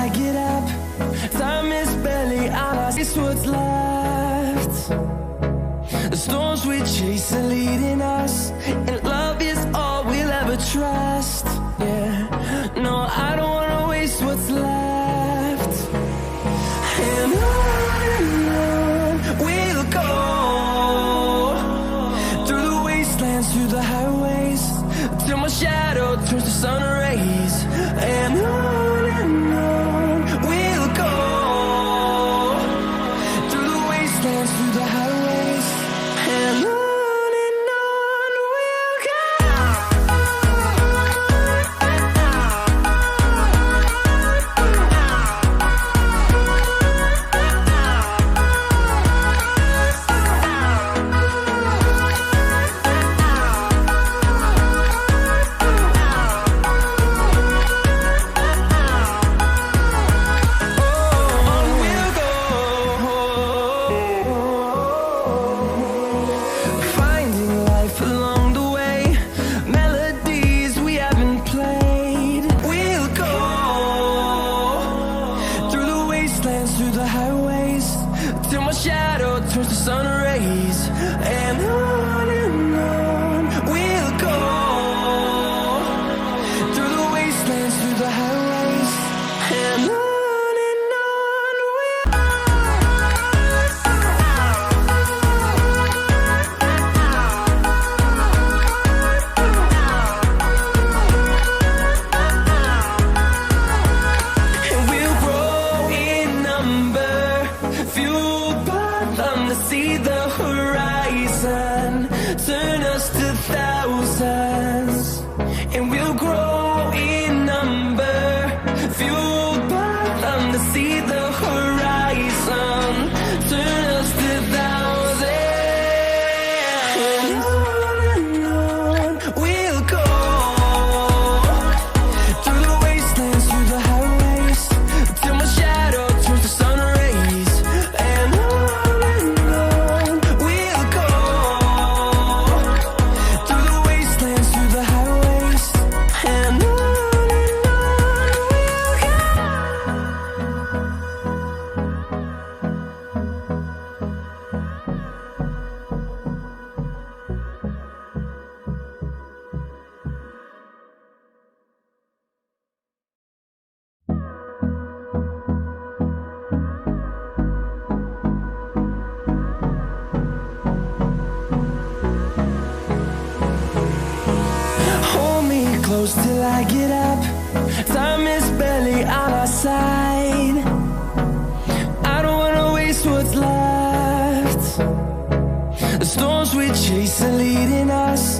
I get up. Time is barely on us. It's what's left. The storms we chase are leading us, and love is all we'll ever trust. Yeah, no, I don't wanna waste what's left. And on we'll go, through the wastelands, through the highways, till my shadow turns to sun rays. And on we'll go, through the wastelands, through the highways, and on we'll go. Through the highways, till my shadow turns to sun rays. And on we'll go, through the wastelands, through the highways, and on we'll see the horizon, turn us to thousands, and we'll grow in number, fueled by them to see the horizon, turn us to thousands. And on we'll go, through the wastelands, through the highways, till my shadow turns to sun rays. And close till I get up. Time is barely on our side. I don't wanna waste what's left. The storms we chase are leading us,